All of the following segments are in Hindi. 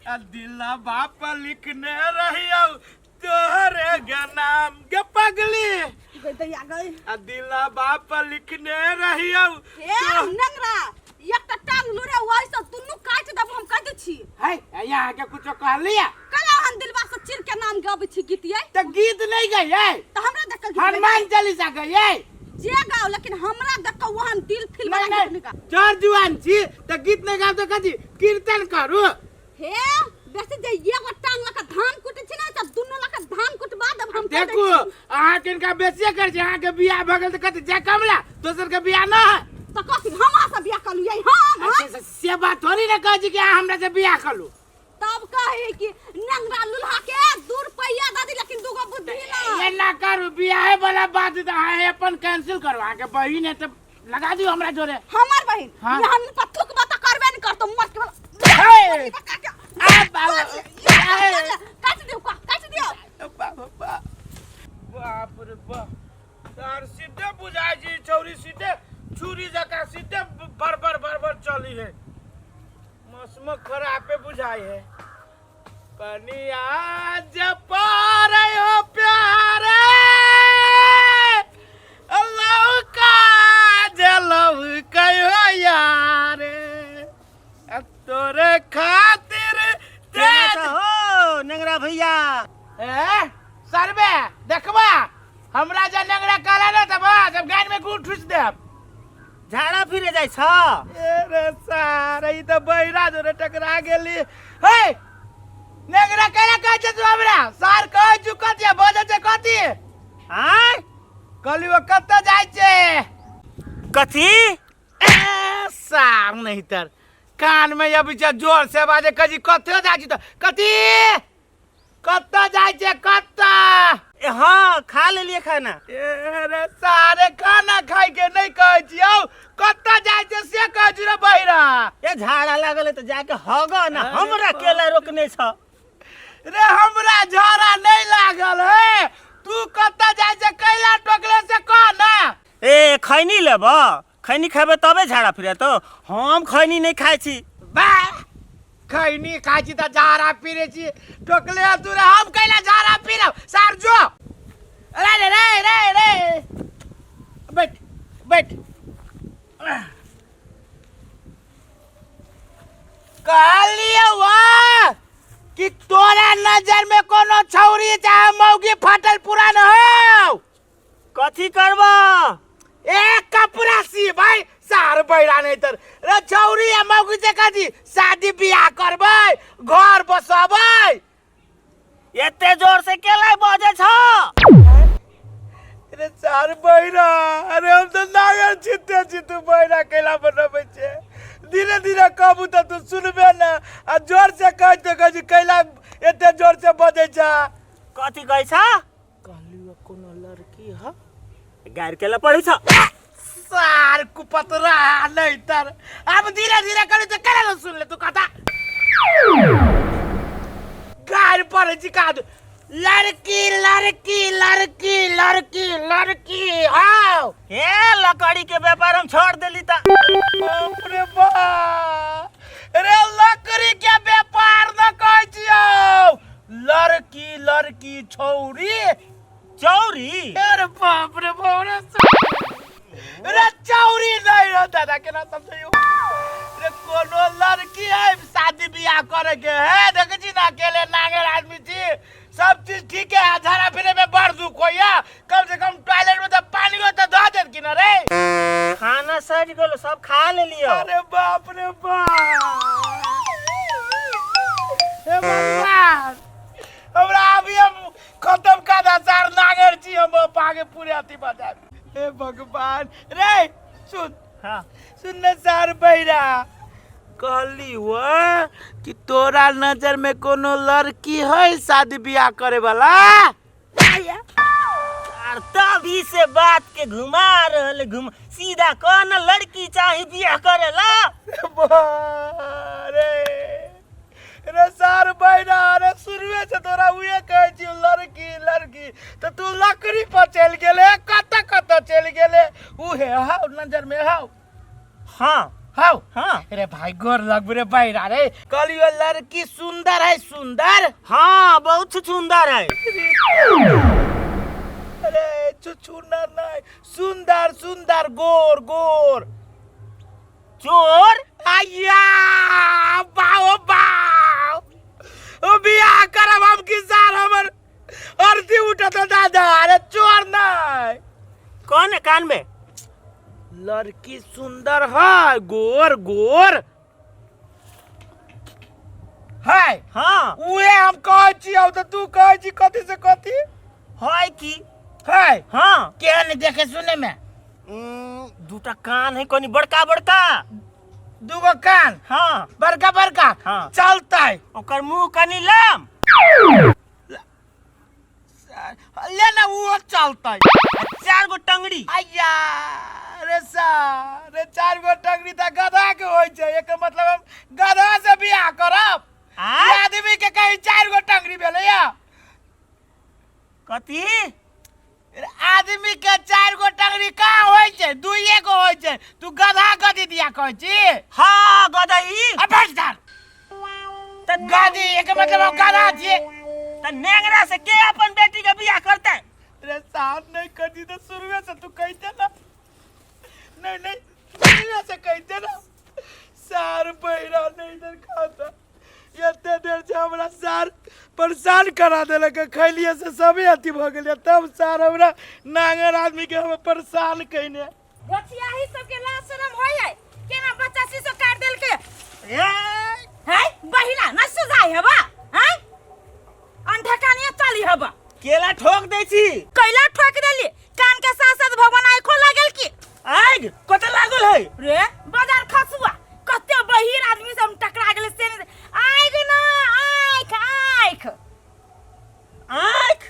दिला बाप लिखने रहियो तोहरे के नाम के पगली दिला बाप लिखने रहियो नंगरा एकटा टांग लुरे वैसे दुनु काट दब हम कह दै छी है यहाँ के कुछ कहलिया कला हम दिलवा से चिर के नाम गाबै छी गीतियै त गीत नहीं गइयै त हमरा देख के हनुमान चालीसा गइयै जे गाओ लेकिन हमरा देख के वहां दिल फिल बना के चोर जुआन छी त गीत नहीं गाओ त कथि कीर्तन करू हे बेसी जे एगो टांग लका धान कुटै छी ना त दुनु लका धान कुटबा दब हम देखू अहाँ किनका बेसिए कर छी अहाँ के बियाह भ गेल त कथि जे कमला दोसर के बियाह न है त कथि हमरा से बियाह कलु यही हम से बात थोड़ी ना कह छी कि अहाँ हमरा से बियाह कलू तब कहे कि नंगरा लुल्हा के 2 रुपया दादी लेकिन दुगो बुद्धि ना ये ना करू बियाह वाला बात त अहाँ अपन कैंसिल करू अहाँ के बहिन है त लगा दियो हमरा जोरे हमर बहिन यहाँ पर थुक बता करबे नहीं करतो मत के काट दियो बाप रे बाप तार सीधे बुझाई जी छौरी सीधे छुरी जका सीधे बरबर चली है मौसम खराब पे बुझाई है पनिया जब पार हो प्यारे अल्लाह का जलव कयो यार तोरे खातिर हो नंगरा भैया सरबे देखबा हमरा जे नंगरा काला न त सब गान में गुड़ ठुस देब झाड़ा फिरे जाय छ रे सारा ई त बहिरा जोरे टकरा गेली हे नंगरा काला कहै छ तू हमरा सार कहै छु कथि बजे छ कथि हां कलियो कत्ता जाय छे कथि सार नहीं तर कान में अभी जोर से बाजे कजी कत्ते जाय छी त कथि कत्ता जाय छे कत्ता हां खा लेलिए खाना रे सारे खाना खाई के नहीं कहै छियौ कत्ता जाय छे से कहै छी रे बहिरा ए झाड़ा लागल त जाके हग ना हमरा केला रोकने छ रे हमरा झाड़ा नहीं लागल है तू कत्ता जाय छे कैला टोकले से कह ना ए खैनी लेब खैनी खाबे तबे झाड़ा फिरे तो हम खैनी नहीं खाइ छी बा खैनी खाइ छी त झाड़ा फिरे छी टोकले तू रे हम कैला झाड़ा फिरब सार जो रे रे रे रे बैठ कहलिए वाह कि तोरा नजर में कोनो छौरी चाहे मौगी फाटल पूरा न हो कथी करबा एक कपड़ा सी भाई सार बैरा नहीं तर रे छौरी या मौगी से कथी शादी बियाह करबै घर बसबै एते जोर से केला बजे छ रे सार बैरा अरे हम तो नागर छिते बैरा कैला बनबै छे धीरे धीरे कहबू त तू सुनबे ना आ जोर से कह त कजी कैला एते जोर से बजे छ कथी कहै छ कहलियो कोनो लड़की ह गार केला पढ़ै छ सार कुपतरा नहीं तर अब धीरे धीरे करे तो करे न सुन ले तू कथा गार पर चिका लड़की लड़की लड़की लड़की लड़की आओ हे लकड़ी के व्यापार हम छोड़ देली त बाप रे बाप रे लकड़ी के व्यापार न कहै छियौ लड़की लड़की छौरी चौरी अरे बाप रे रे चौरी नहीं रो दादा केना समझियो रे कोनो लड़की है शादी बियाह करे के है देख छी ना अकेले नांगर आदमी छी सब चीज ठीक है झाड़ा फिरे में बड़ दुख होया कम से कम टॉयलेट में तो पानी हो तो द देत कि ना रे खाना सज गेलो सब खा लेलियो अरे बाप रे बाप हे भगवान हमरा अभी हम खत्म का दासार नागर छी हम पागे पूरे अति बजा हे भगवान रे सुन हां सुन न सार बैरा कहली हुआ कि तोरा नजर में कोनो लड़की है शादी बियाह करे वाला यार तभी से बात के घुमा रहल घुम सीधा कौन लड़की चाही बियाह करेला रे रे सार बैरा रे शुरुए से तोरा उहे कहै छी लड़की लड़की तो तू लकड़ी पर चल गेले कत चल गेले उहे हाउ नजर में हाउ हां हाउ हाँ अरे भाई गोर लग रे बैरा रे कलियो लड़की सुंदर है सुंदर हाँ बहुत सुंदर है। अरे सुंदर नहीं सुंदर सुंदर गोर गोर चोर आया बाओ बाओ ओ बियाह करब हम किसान हमर अर्थी उठत दादा अरे चोर नहीं कौन है कान में? लड़की सुंदर है गोर गोर है हाँ उहे हम कहै छी अब त तू कहै छी कथि से कथि है की है हाँ केहन देखे सुने में दूटा कान है कोनी बड़का बड़का दूगो कान हाँ बड़का बड़का हाँ चलता है ओकर मुंह कनी लम ले ना वो चलता है 4 गो टंगड़ी आया रे सा रे 4 गो टंगड़ी त गधा के होय छै एकर मतलब हम गधा से बियाह करब आय आदमी के कहीं 4 गो टंगड़ी भेलै या कथी आदमी के 4 गो टंगड़ी का होय छै 2 गो होय छै तू गधा गधी दिया कहै छी हाँ गदई अबेदार त गधी एकर मतलब हम गधा छियै त नेंगरा से के अपन बेटी के बियाह करते? रे साथ नहीं करती तो शुरू से तू कहते ना नहीं शुरू से कहते ना सार बहिरा नहीं इधर खाता इतने देर से हमरा सार परेशान करा देलक खैलिए से सबे अथी भ गेल तब सार हमरा नांगर आदमी के हम परेशान कइने बचिया ही सब के लाज शरम होय है केना बच्चा शीशो काट देल के ए है बहिरा न सुझाई हबा है अंधा कानिया चली हबा केला ठोक दै छी कैला ठोक देली कान के साथ साथ भगवान आंखो लागल की आग कत लागल है रे बाजार खसुआ कते बहिर आदमी से हम टकरा गेल से आइग ना आंख आंख आंख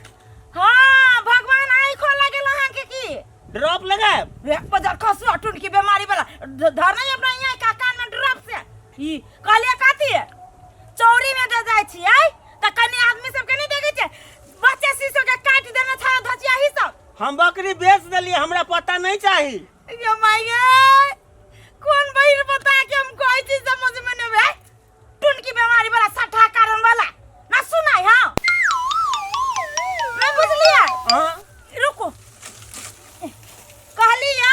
हां भगवान आंखो लागल अहां के की ड्रॉप लगाब रे बाजार खसुआ टून की बीमारी वाला धर नहीं अपना यहां का कान में ड्रॉप से ई कहलिए काती है चौरी में दे जाय छी आई त कनी आदमी सब के नहीं देखे छे बच्चे शीशो के काट देना छा धचिया ही सब हम बकरी बेच देलिए हमरा पता नहीं चाही ये माये कौन बहिर बता के हम कोई चीज समझ में नहीं आए टून की बीमारी वाला सठा कारण वाला ना सुनाई हां मैं बुझ लिया हां रुको कहलिया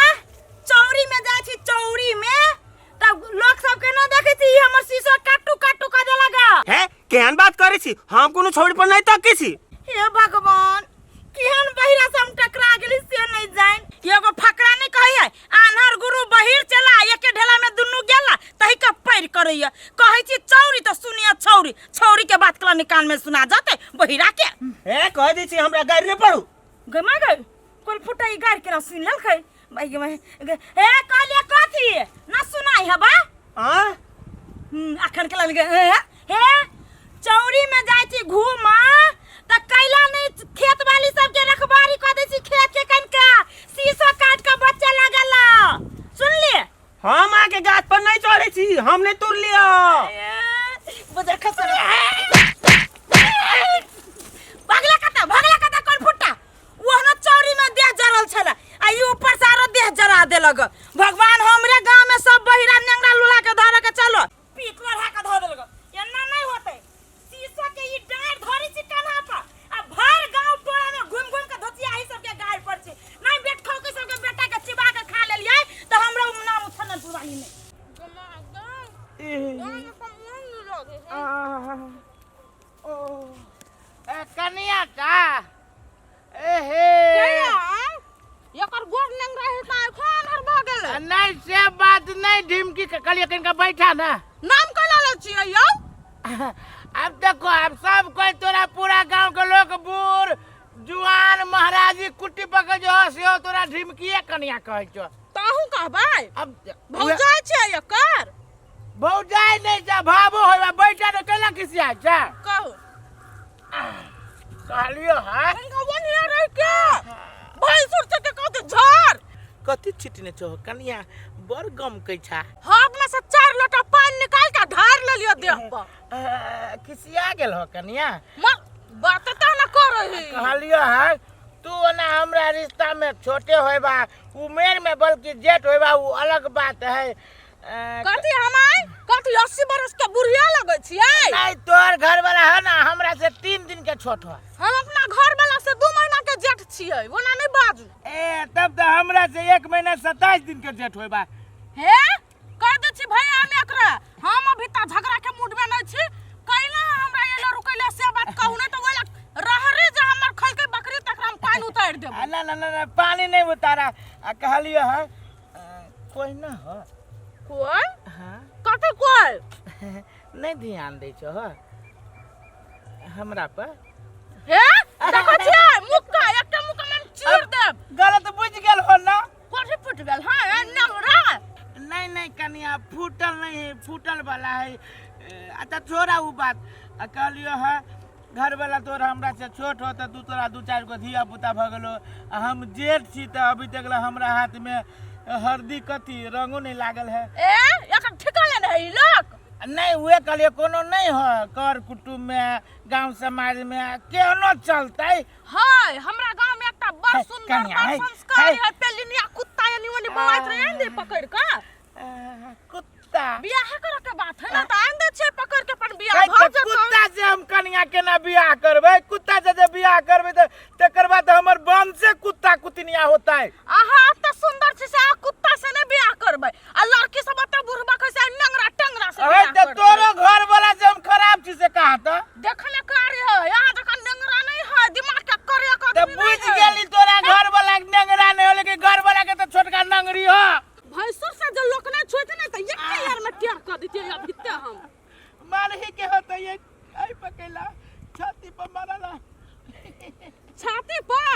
चौरी में जाय छी चौरी में तब लोग सब के ना देखे छी हमर शीशो काटू काटू का दे लगा है केहन बात करे छी हम कोनो छोड़ी पर नहीं तके छी हे भगवान केहन बहिरा से हम टकरा गेली से नहीं जाइन एगो फकरा नहीं कही है आन्हर गुरु बहिर चला एके ढेला में दुन्नु गेला तही के पैर करैया कहै छी चौरी त सुनिया छौरी छौरी के बात कला निकान में सुना जाते बहिरा के ए कह दी छी हमरा गाड़ी नहीं पड़ू गमा गई कोल फुटाई गार के सुन लेल खै भाई गे ए कहलिया कथी ना सुनाई हबा हां अखन के लगे हे चौरी में जाय छी घूमा त कैला नहीं खेत वाली सब के रखबारी क दै छी खेत के कनका शीशो काट के बच्चा लागला सुन लिए हम आके गाछ पर नहीं चढ़े छी हम नहीं तुर लियो बजर खसर भागला कता कोन फुट्टा वो न चौरी में देह जरल छला आ ई ऊपर से आरो देह जरा दे लग भगवान हमरे गांव में सब बहिरा नेंगरा लुला के धर के चलो पीट लड़ा के धर देलग एना नहीं होतै शीशो के ई डार धरी छी काना पर आ भर गांव टोला में घूम घूम के धोतिया ही सब के गाड़ पर छी नहीं बेट खाओ के सब के बेटा के चिबा के खा लेलिए त हमरा नाम उठन पुरानी में कनिया का एहे एकर गोर नेंगरा है त खान हर भ गेल नहीं से बात नहीं ढिमकी के कलिया कनका बैठा ना नाम कला ले छी यौ अब देखो अब सब कोई तोरा पूरा गांव के लोग बूढ़ जुआन महाराजी कुट्टी पके जो हसियो तोरा ढिमकीए कनिया कहै छ ताहू कहबै अब भौजाई छै एकर भौजाई नहीं जा भाबो होबा बैठा न केला किसिया छ कहू कहलियो है इनका बनिया रह के भाई सुर से के कहते झार कथि छिटने छ कनिया बर गम कै छा हाथ में से 4 लोटा पानी निकाल के ढार ले लियो देह पर किसिया गेल हो कनिया बात त न कर रही कहलियो है तू ना हमरा रिश्ता में छोटे होबा उमेर में बल्कि जेठ होबा वो अलग बात है कथी हमाय कथी 80 बरस के बुढ़िया लगै छियै नहीं तोर घर वाला है ना हमरा से 3 दिन के छोट है। हम अपना घर वाला से 2 महीना के जेठ छियै ओना नहीं बाजू ए तब तो हमरा से 1 महीना 27 दिन के जेठ होय बा। हे कह दे छी भैया हम एकरा हम अभी त झगड़ा के मूड में नहीं छी कैला हमरा एला रुकैला से बात कहू नहीं तो वाला रहरे जे हमर खल के बकरी तक हम पानी उतार देब। ना ना ना पानी नहीं उतारा कहलियो है कोई ना हो कोई हां कथी कोई नहीं ध्यान दै छो हो हमरा पर। हे देखो छी मुक्का एकटा मुक्का में चीर देब। गलत बुझ गेल हो ना कोठी फुट गेल हां नमरा नहीं नहीं कनिया फूटल नहीं है फूटल वाला है। अच्छा छोड़ा वो बात कहलियो है घर वाला तोरा हमरा से छोट हो तो तू तोरा 2-4 गो धिया पुता भ गेलो हम जेठ छी तो अभी तक हमरा हाथ में हरदी कथी रंगो नहीं लागल है। ए एकर ठिकाने नहीं लोग नहीं हुए कहलिए कोनो नहीं हो कर कुटुम में गांव समाज में केनो चलतै। हाय हमरा गांव में एकटा बड़ है, सुंदर कन्या, बड़ है, संस्कारी है। है पेलिनिया कुत्ता यानी ओने बवाइत रहे दे पकड़ के कुत्ता बियाह करे के बात है ना त आन दे छे पकड़ के अपन बियाह कई भ तो जतो। कुत्ता से हम कन्या केना बियाह करबै कुत्ता से जे बियाह करबै तो तकर बाद हमर वंश से कुत्ता कुतनिया होता है। आहा त सुंदर छै से कुत्ता से ने बियाह करबै आ लड़की सब त बुढ़बा कैसे नंगरा टंगरा से अरे बियाह तो तोरो घर वाला से हम खराब छी से कहा तो देखले कार्य है यहाँ तक नंगरा नहीं है दिमाग का करे का तो बुझ गेली तोरा घर वाला नंगरा नहीं हो लेकिन घर वाला के तो छोटका नंगरी हो। भैंसुर से जो लोक ने छोइते ना त एक यार में टेर कर देते अभी ते हम मारही के होता ये आई पकेला छाती पर मारला छाती पर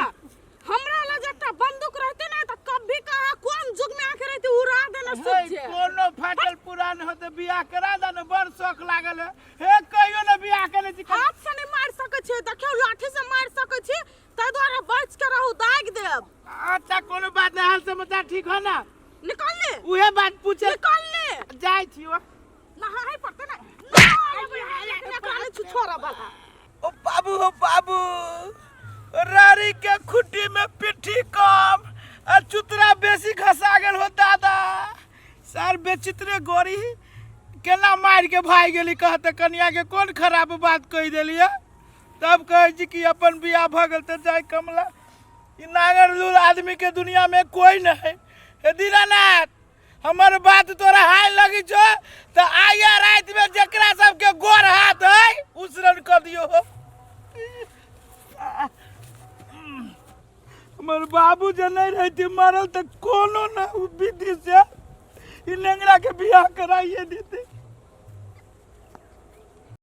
हमरा ला जटा बंदूक रहते ना त कभी कहा कौन जुग में आके रहते उड़ा देना होय सोचे कोनो फाटल पुरान हो तो बियाह करा दा न बड़ शौक लागल है हे कहियो न बियाह करे छी हाथ से नहीं मार सके छे देखियो लाठी से मार सके छे त द्वारा बच के रहू दाग देब। अच्छा कोनो बात नहीं हाल समाचार ठीक हो ना निकाल ले उहे बात पूछे निकाल ले जाय छियो नहाई पड़ते ना निकाले छु छोरा वाला ओ बाबू रारी के खुट्टी में पिट्ठी कम आ चुतरा बेसी घसा गेल हो दादा सर बेचित्रे गोरी केना मार के भाग गेली कहते कन्या के कौन खराब बात कह देलिए तब कहे छी कि अपन बियाह भ गेल त जाय कमला ई नागर लूल आदमी के दुनिया में कोई नहीं हे दीनानाथ हमर बात तोरा हाय लगी छो त आया रात में जकरा सब के गोर हाथ है उसरन कर दियो हो। हमर बाबू जे नहीं रहती मरल त कोनो ना विधि से ई नेंगरा के बियाह कराइए देते।